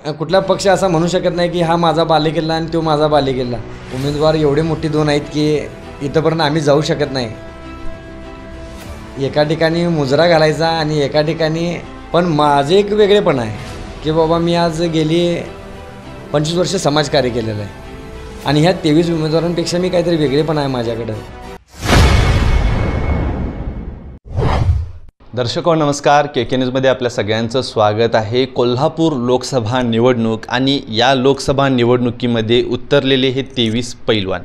कुठला पक्ष असा म्हणू शकत नाही की हा माझा बालेकिल्ला आणि तो माझा बालेकिल्ला. उमेदवार एवढे मोठी दोन आहेत की इथंपर्यंत आम्ही जाऊ शकत नाही. एका ठिकाणी मुजरा घालायचा आणि एका ठिकाणी पण माझे एक वेगळेपण आहे की बाबा मी आज गेली 25 वर्ष समाजकार्य केलेलं आहे आणि ह्या 23 उमेदवारांपेक्षा मी काहीतरी वेगळेपण आहे माझ्याकडं. दर्शको नमस्कार, के न्यूजमध्ये आपल्या सगळ्यांचं स्वागत आहे. कोल्हापूर लोकसभा निवडणूक आणि या लोकसभा निवडणुकीमध्ये उतरलेले हे 23 पैलवान.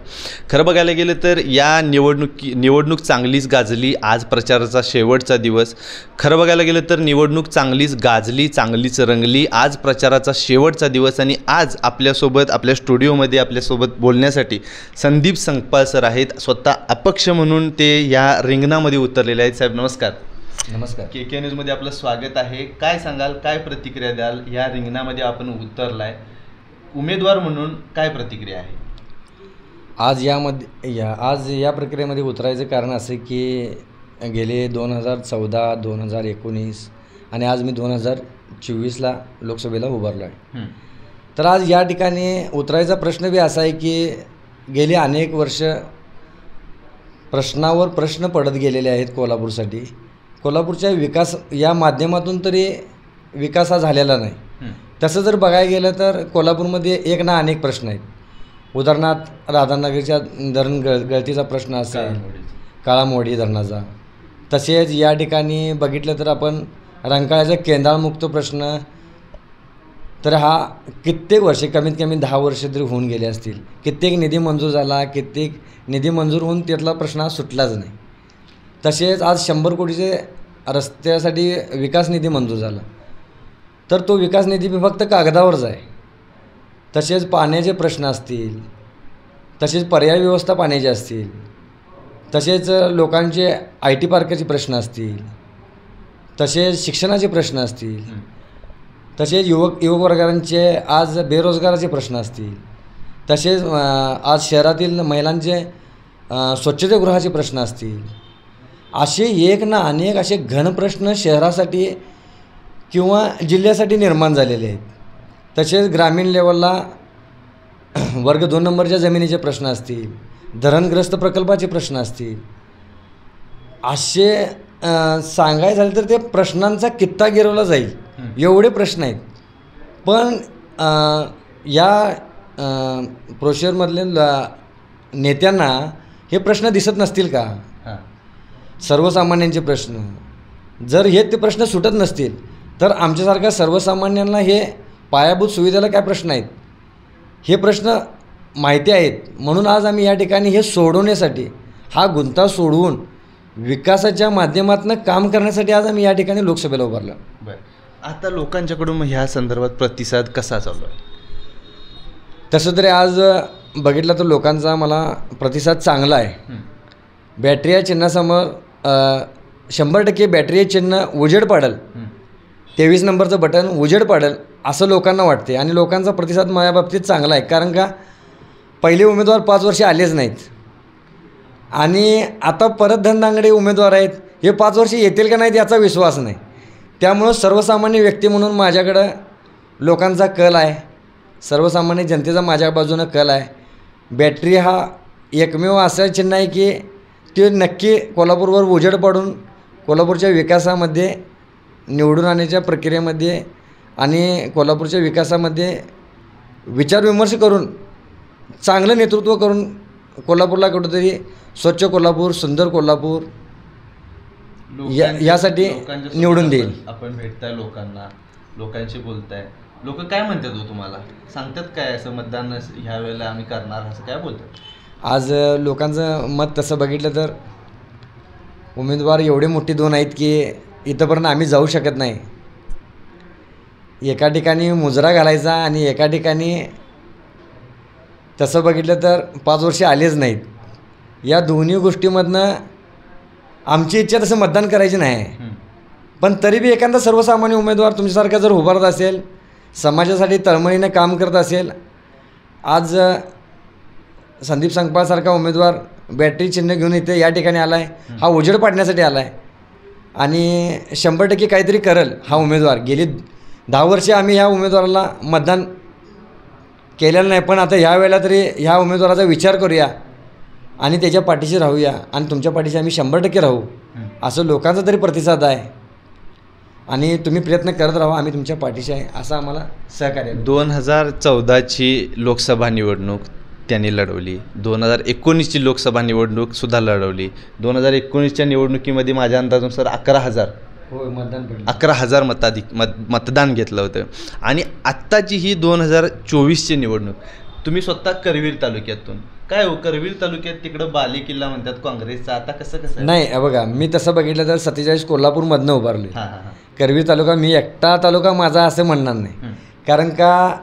खरं बघायला गेलं तर या निवडणूक चांगलीच गाजली. आज प्रचाराचा शेवटचा दिवस. खरं बघायला गेलं तर निवडणूक चांगलीच गाजली, चांगलीच रंगली. आज प्रचाराचा शेवटचा दिवस आणि आज आपल्यासोबत आपल्या स्टुडिओमध्ये आपल्यासोबत बोलण्यासाठी संदीप संकपाळ सर आहेत. स्वतः अपक्ष म्हणून ते या रिंगणामध्ये उतरलेले आहेत. साहेब नमस्कार. नमस्कार. के न्यूजमध्ये आपलं स्वागत आहे. काय सांगाल, काय प्रतिक्रिया द्याल? या रिंगणामध्ये आपण उतरलाय, उमेदवार म्हणून काय प्रतिक्रिया आहे? आज या प्रक्रियेमध्ये उतरायचं कारण असं की गेले 2014, 2019 आणि आज मी 2024ला लोकसभेला उभारलो आहे. तर आज या ठिकाणी उतरायचा प्रश्न बी असा आहे की गेली अनेक वर्ष प्रश्नावर प्रश्न पडत गेलेले आहेत कोल्हापूरसाठी. कोल्हापूरच्या विकास या माध्यमातून तरी विकास हा झालेला नाही. तसं जर बघायला गेलं तर कोल्हापूरमध्ये एक ना अनेक प्रश्न आहेत. उदाहरणार्थ राधानगरच्या धरण गळतीचा प्रश्न असेल, काळामोडी धरणाचा. तसेच या ठिकाणी बघितलं तर आपण रंकाळ्याचा केंद्रामुक्त प्रश्न, तर हा कित्येक वर्षे कमीत कमी 10 वर्ष तरी होऊन गेले असतील. कित्येक निधी मंजूर झाला, कित्येक निधी मंजूर होऊन त्यातला प्रश्न हा सुटलाच नाही. तसेच आज 100 कोटीचे रस्त्यासाठी विकास निधी मंजूर झाला, तर तो विकास निधी फक्त कागदावरच आहे. तसेच पाण्याचे प्रश्न असतील, तसेच पर्याय व्यवस्था पाण्याची असतील, तसेच लोकांचे IT पार्काचे प्रश्न असतील, तसेच शिक्षणाचे प्रश्न असतील, तसेच युवक वर्गांचे आज बेरोजगाराचे प्रश्न असतील, तसेच आज शहरातील महिलांचे स्वच्छतागृहाचे प्रश्न असतील. असे एक ना अनेक असे घन प्रश्न शहरासाठी किंवा जिल्ह्यासाठी निर्माण झालेले आहेत. तसेच ग्रामीण लेवलला वर्ग 2 नंबरच्या जमिनीचे प्रश्न असतील, धरणग्रस्त प्रकल्पाचे प्रश्न असतील. असे सांगायचं झालं तर ते प्रश्नांचा कित्ता गिरवला जाईल एवढे प्रश्न आहेत. पण या प्रोशरमधले नेत्यांना हे प्रश्न दिसत नसतील का? सर्वसामान्यांचे प्रश्न जर हे ते प्रश्न सुटत नसतील तर आमच्यासारख्या सर्वसामान्यांना हे पायाभूत सुविधेला काय प्रश्न आहेत हे प्रश्न माहिती आहेत. म्हणून आज आम्ही या ठिकाणी हे सोडवण्यासाठी, हा गुंता सोडवून विकासाच्या माध्यमातून काम करण्यासाठी आज आम्ही या ठिकाणी लोकसभेला उभारलो. बरं, आता लोकांच्याकडून ह्या संदर्भात प्रतिसाद कसा चालू आहे? तसं तरी आज बघितलं तर लोकांचा मला प्रतिसाद चांगला आहे. बॅटरी या चिन्हासमोर 100% बॅटरी चिन्ह उजेड पाडेल, 23 नंबरचं बटन उजेड पाडेल असं लोकांना वाटते. आणि लोकांचा प्रतिसाद माझ्या बाबतीत चांगला आहे. कारण का पहिले उमेदवार 5 वर्षे आलेच नाहीत आणि आता परत धनदांगडे उमेदवार आहेत. हे 5 वर्षे येतील का नाहीत याचा विश्वास नाही. त्यामुळं सर्वसामान्य व्यक्ती म्हणून माझ्याकडं लोकांचा कल आहे, सर्वसामान्य जनतेचा माझ्या बाजूनं कल आहे. बॅटरी हा एकमेव असं चिन्ह आहे की ते नक्की कोल्हापूरवर उजेड पाडून कोल्हापूरच्या विकासामध्ये निवडून आणण्याच्या प्रक्रियेमध्ये आणि कोल्हापूरच्या विकासामध्ये विचारविमर्श करून चांगलं नेतृत्व करून कोल्हापूरला कुठंतरी स्वच्छ कोल्हापूर, सुंदर कोल्हापूर यासाठी निवडून देईल. आपण भेटताय लोकांना, लोकांशी बोलताय, लोक काय म्हणतात हो तुम्हाला? सांगतात काय असं मतदान ह्या वेळेला आम्ही करणार असं काय बोलतात? आज लोकांचं मत तसं बघितलं तर उमेदवार एवढे मोठे दोन आहेत की इथंपर्यंत आम्ही जाऊ शकत नाही. एका ठिकाणी मुजरा घालायचा आणि एका ठिकाणी तसं बघितलं तर 5 वर्षे आलेच नाहीत. या दोन्ही गोष्टीमधनं आमची इच्छा तसं मतदान करायची नाही. पण तरी बी एखादा सर्वसामान्य उमेदवार तुमच्यासारखा जर उभारत असेल, समाजासाठी तळमळीने काम करत असेल, आज संदीप संकपाळसारखा उमेदवार बॅटरी चिन्ह घेऊन इथे या ठिकाणी आला आहे, हा उजेड पाडण्यासाठी आला आहे आणि 100% काहीतरी करेल हा उमेदवार. गेली 10 वर्षे आम्ही ह्या उमेदवाराला मतदान केलेलं नाही, पण आता ह्या वेळेला तरी ह्या उमेदवाराचा विचार करूया आणि त्याच्या पाठीशी राहूया आणि तुमच्या पाठीशी आम्ही 100% राहू असं लोकांचा तरी प्रतिसाद आहे आणि तुम्ही प्रयत्न करत राहा, आम्ही तुमच्या पाठीशी आहे असं आम्हाला सहकार्य. 2014ची लोकसभा निवडणूक त्यांनी लढवली, 2019ची लोकसभा निवडणूकसुद्धा लढवली. 2019च्या निवडणुकीमध्ये माझ्या अंदाजानुसार 11,000 होय मतदान पडलं. 11,000 मतदान घेतलं होतं. आणि आत्ताची ही 2024ची निवडणूक, तुम्ही स्वतः करवीर तालुक्यातून, काय हो करवीर तालुक्यात तिकडं बाले किल्ला म्हणतात काँग्रेसचा, आता कसं नाही बघा, मी तसं बघितलं तर 47 कोल्हापूरमधनं उभारले. करवीर तालुका मी एकटा तालुका माझा असं म्हणणार नाही, कारण का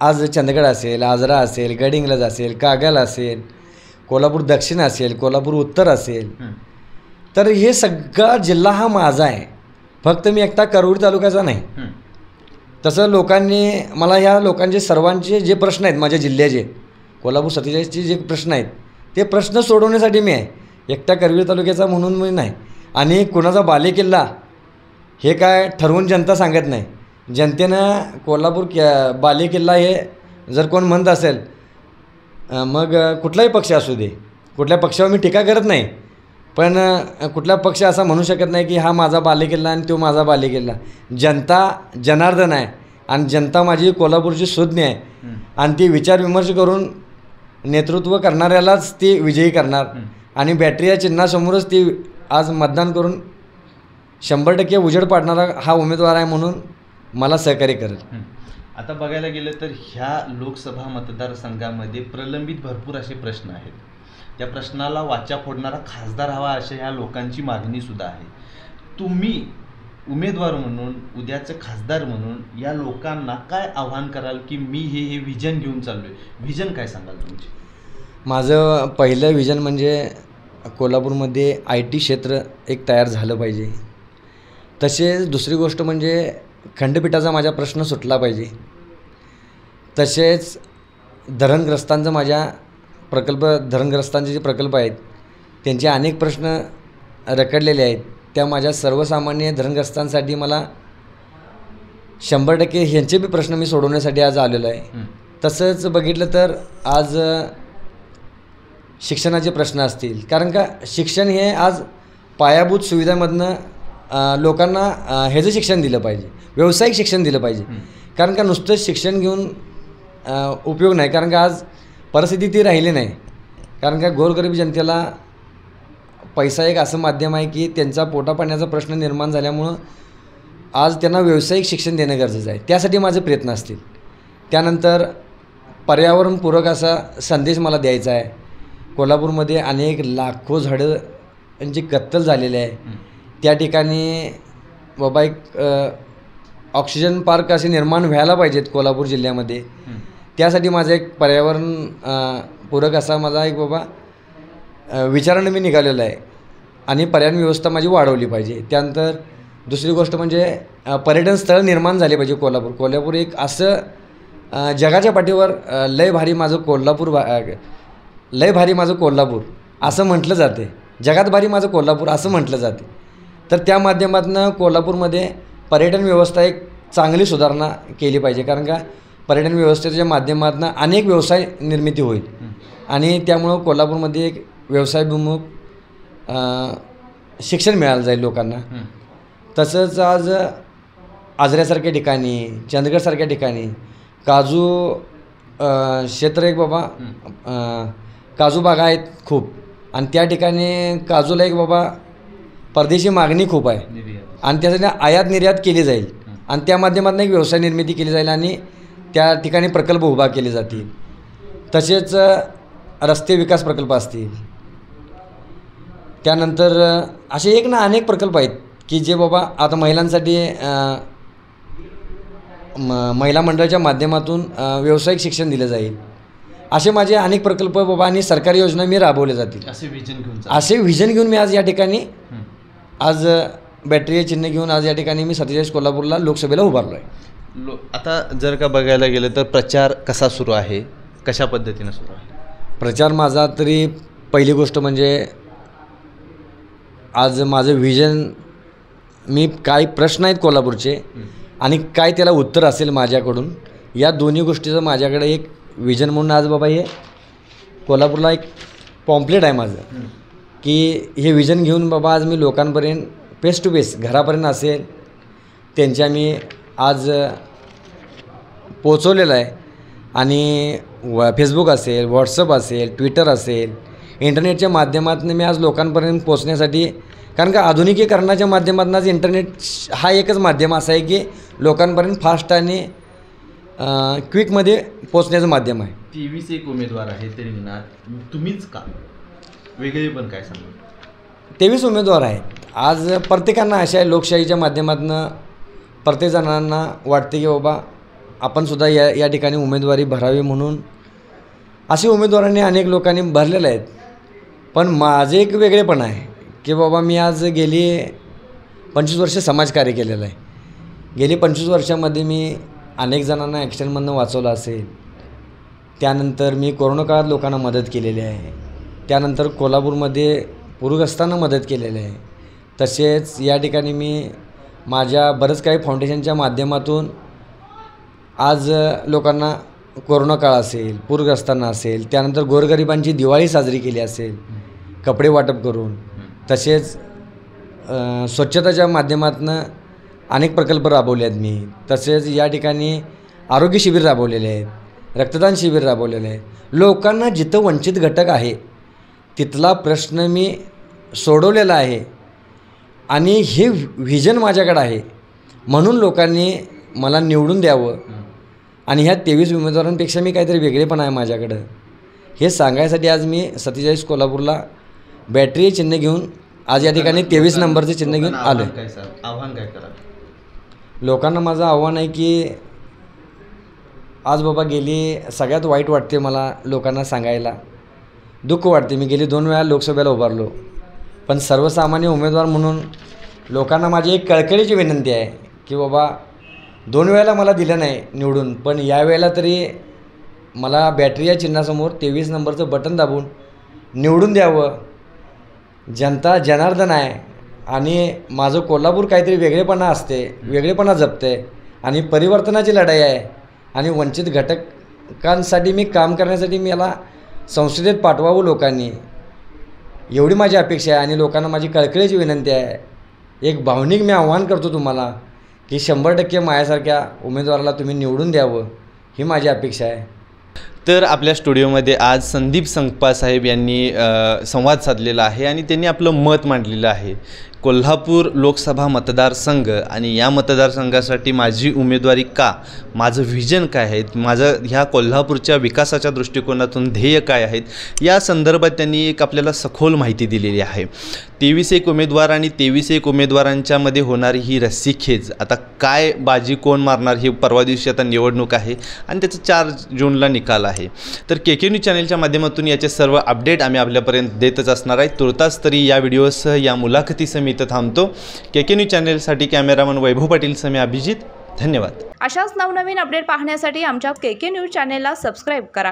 आज चंदगड असेल, आजरा असेल, गडिंग्लज असेल, कागल असेल, कोल्हापूर दक्षिण असेल, कोल्हापूर उत्तर असेल, तर हे सगळा जिल्हा हा माझा आहे, फक्त मी एकटा करवीर तालुक्याचा नाही. तसं लोकांनी मला ह्या लोकांचे सर्वांचे जे प्रश्न आहेत माझ्या जिल्ह्याचे, कोल्हापूर 47चे जे प्रश्न आहेत ते प्रश्न सोडवण्यासाठी मी आहे, एकटा करवीर तालुक्याचा म्हणून मी नाही. आणि कुणाचा बालेकिल्ला हे काय ठरवून जनता सांगत नाही, जनतेनं कोल्हापूर बालेकिल्ला हे जर कोण म्हणत असेल, मग कुठलाही पक्ष असू दे, कुठल्या पक्षावर मी टीका करत नाही, पण कुठला पक्ष असा म्हणू शकत नाही की हा माझा बालेकिल्ला आणि तो माझा बालेकिल्ला. जनता जनार्दन आहे आणि जनता माझी कोल्हापूरची सुज्ञ आहे आणि ती विचारविमर्श करून नेतृत्व करणाऱ्यालाच ती विजयी करणार आणि बॅटरी या चिन्हासमोरच ती आज मतदान करून 100% उजेड पाडणारा हा उमेदवार आहे, म्हणून मला सहकार्य करेल. आता बघायला गेलं तर ह्या लोकसभा मतदारसंघामध्ये प्रलंबित भरपूर असे प्रश्न आहेत, त्या प्रश्नाला वाचा फोडणारा खासदार हवा अशा ह्या लोकांची मागणीसुद्धा आहे. तुम्ही उमेदवार म्हणून, उद्याचे खासदार म्हणून या लोकांना काय आव्हान कराल की मी हे व्हिजन घेऊन चाललो आहे, व्हिजन काय सांगाल तुमचे? माझं पहिलं व्हिजन म्हणजे कोल्हापूरमध्ये IT क्षेत्र एक तयार झालं पाहिजे. तसेच दुसरी गोष्ट म्हणजे खंडपीठाचा माझा प्रश्न सुटला पाहिजे. तसेच धरणग्रस्तांचं माझ्या धरणग्रस्तांचे जे प्रकल्प आहेत त्यांचे अनेक प्रश्न रखडलेले आहेत, त्या माझ्या सर्वसामान्य धरणग्रस्तांसाठी मला 100% ह्यांचे बी प्रश्न मी सोडवण्यासाठी आज आलेलो आहे. तसंच बघितलं तर आज शिक्षणाचे प्रश्न असतील, कारण का शिक्षण हे आज पायाभूत सुविधांमधनं लोकांना ह्याचं शिक्षण दिलं पाहिजे, व्यावसायिक शिक्षण दिलं पाहिजे. कारण का नुसतं शिक्षण घेऊन उपयोग नाही, कारण का आज परिस्थिती ती राहिली नाही. कारण का गोरगरीब जनतेला पैसा एक असं माध्यम आहे की त्यांचा पोटापाण्याचा प्रश्न निर्माण झाल्यामुळं आज त्यांना व्यावसायिक शिक्षण देणं गरजेचं आहे, त्यासाठी माझे प्रयत्न असतील. त्यानंतर पर्यावरणपूरक असा संदेश मला द्यायचा आहे. कोल्हापूरमध्ये अनेक लाखो झाडं यांची कत्तल झालेली आहे, त्या ठिकाणी बाबा एक ऑक्सिजन पार्क असे निर्माण व्हायला पाहिजेत कोल्हापूर जिल्ह्यामध्ये. त्यासाठी माझा एक पर्यावरण पूरक असा माझा एक बाबा विचारानं मी निघालेला आहे आणि पर्यावरण व्यवस्था माझी वाढवली पाहिजे. त्यानंतर दुसरी गोष्ट म्हणजे पर्यटन स्थळ निर्माण झाले पाहिजे. कोल्हापूर एक असं जगाच्या पाठीवर लय भारी माझं कोल्हापूर असं म्हटलं जाते, जगात भारी माझं कोल्हापूर असं म्हटलं जाते. तर त्या माध्यमातून कोल्हापूरमध्ये पर्यटन व्यवस्था एक चांगली सुधारणा केली पाहिजे, कारण का पर्यटन व्यवस्थेच्या माध्यमातून अनेक व्यवसाय निर्मिती होईल आणि त्यामुळं कोल्हापूरमध्ये एक व्यवसायभिमुख शिक्षण मिळालं जाईल लोकांना. तसंच आज आजऱ्यासारख्या ठिकाणी, चंदगडसारख्या ठिकाणी काजू क्षेत्र एक बाबा काजू बागा आहेत खूप आणि त्या ठिकाणी काजूला एक बाबा परदेशी मागणी खूप आहे आणि त्यासाठी आयात निर्यात केली जाईल आणि त्या माध्यमातून एक व्यवसाय निर्मिती केली जाईल आणि त्या ठिकाणी प्रकल्प उभा केले जातील. तसेच रस्ते विकास प्रकल्प असतील, त्यानंतर असे एक ना अनेक प्रकल्प आहेत की जे बाबा आता महिलांसाठी महिला मंडळाच्या माध्यमातून व्यावसायिक शिक्षण दिलं जाईल. असे माझे अनेक प्रकल्प बाबा आणि सरकारी योजना मी राबवले जातील. असे व्हिजन घेऊन मी आज या ठिकाणी आज बॅटरी चिन्ह घेऊन आज या ठिकाणी मी 47 कोल्हापूरला लोकसभेला उभारलो आहे. आता जर का बघायला गेलं तर प्रचार कसा सुरू आहे, कशा पद्धतीनं सुरू आहे प्रचार माझा? तरी पहिली गोष्ट म्हणजे आज माझं व्हिजन, मी काही प्रश्न आहेत कोल्हापूरचे आणि काय त्याला उत्तर असेल माझ्याकडून, या दोन्ही गोष्टीचं माझ्याकडे एक विजन म्हणून आज बाबा हे कोल्हापूरला एक पॉम्पलेट आहे माझं, की हे विजन घेऊन बाबा आज मी लोकांपर्यंत फेस टू फेस घरापर्यंत असेल त्यांच्या मी आज पोचवलेलं आहे. आणि फेसबुक असेल, व्हॉट्सअप असेल, ट्विटर असेल, इंटरनेटच्या माध्यमातून मी आज लोकांपर्यंत पोचण्यासाठी, कारण का आधुनिकीकरणाच्या माध्यमातून आज इंटरनेट हा एकच माध्यम असा आहे की लोकांपर्यंत फास्ट आणि क्विकमध्ये पोचण्याचं माध्यम आहे. 23 एक उमेदवार आहे ते रिंगणात, तुम्हीच का वेगळे पण काय सांगा? 23 उमेदवार आहेत. आज प्रत्येकांना अशा लोकशाहीच्या माध्यमातून प्रत्येकजणांना वाटते की बाबा आपणसुद्धा या ठिकाणी उमेदवारी भरावी, म्हणून असे उमेदवारांनी अनेक लोकांनी भरलेले आहेत. पण माझे एक वेगळेपण आहे की बाबा मी आज गेली 25 वर्ष समाजकार्य केलेलं आहे. गेली 25 वर्षामध्ये मी अनेक जणांना ॲक्सिडेंटमधून वाचवलं असेल. त्यानंतर मी कोरोना काळात लोकांना मदत केलेली आहे. त्यानंतर कोल्हापूरमध्ये पूरग्रस्तांना मदत केलेली आहे. तसेच या ठिकाणी मी माझ्या बरंच काही फाउंडेशनच्या माध्यमातून आज लोकांना कोरोना काळ असेल, पूरग्रस्तांना असेल, त्यानंतर गोरगरिबांची दिवाळी साजरी केली असेल कपडे वाटप करून. तसेच स्वच्छताच्या माध्यमातून अनेक प्रकल्प राबवले आहेत मी. तसेच या ठिकाणी आरोग्य शिबिर राबवलेले आहेत, रक्तदान शिबिर राबवलेले आहे. लोकांना जिथं वंचित घटक आहे तिथला प्रश्न मी सोडवलेला आहे आणि हे व्हिजन माझ्याकडे आहे, म्हणून लोकांनी मला निवडून द्यावं. आणि ह्या 23 उमेदवारांपेक्षा मी काहीतरी वेगळेपण आहे माझ्याकडं हे सांगायसाठी आज मी 47 कोल्हापूरला बॅटरी चिन्ह घेऊन आज या ठिकाणी 23 नंबरचे चिन्ह घेऊन आलो. आव्हान काय करा लोकांना? माझं आव्हान आहे की आज बाबा गेली सगळ्यात वाईट वाटते मला लोकांना सांगायला, दुःख वाटते. मी गेली 2 वेळा लोकसभेला उभारलो, पण सर्वसामान्य उमेदवार म्हणून लोकांना माझी एक कळकळीची विनंती आहे की बाबा 2 वेळेला मला दिलं नाही निवडून, पण यावेळेला तरी मला बॅटरी या चिन्हासमोर 23 नंबरचं बटन दाबून निवडून द्यावं. जनता जनार्दन आहे आणि माझं कोल्हापूर काहीतरी वेगळेपणा असते, वेगळेपणा जपते आणि परिवर्तनाची लढाई आहे. आणि वंचित घटकांसाठी मी काम करण्यासाठी मला संसदेत पाठवावं लोकांनी, एवढी माझी अपेक्षा आहे. आणि लोकांना माझी कळकळीची विनंती आहे, एक भावनिक मी आव्हान करतो तुम्हाला की 100% माझ्यासारख्या उमेदवाराला तुम्ही निवडून द्यावं, ही माझी अपेक्षा आहे. तर आपल्या स्टुडिओमध्ये आज संदीप संकपाळ साहेब यांनी संवाद साधलेला आहे आणि त्यांनी आपलं मत मांडलेलं आहे. कोल्हापूर लोकसभा मतदारसंघ आणि या मतदारसंघासाठी माझी उमेदवारी का, माझं व्हिजन काय आहे, माझं ह्या कोल्हापूरच्या विकासाच्या दृष्टिकोनातून ध्येय काय आहेत, या संदर्भात त्यांनी एक आपल्याला सखोल माहिती दिलेली आहे. 23 एक उमेदवार आणि 23 एक उमेदवारांच्यामध्ये होणारी ही रस्सीखेच, आता काय बाजी कोण मारणार ही परवा दिवशी आता निवडणूक आहे आणि त्याचा 4 जूनला निकाल आहे. तर KK न्यूज चॅनलच्या माध्यमातून याचे सर्व अपडेट आम्ही आपल्यापर्यंत देतच असणार आहे. तुर्तास तरी या व्हिडिओसह या मुलाखतीसह मी इथं थांबतो. KK न्यूज चॅनलसाठी कॅमेरामन वैभव पाटीलसह मी अभिजित. धन्यवाद. अशाच नवनवीन अपडेट पाहण्यासाठी आमच्या KK न्यूज चॅनेलला सबस्क्राईब करा.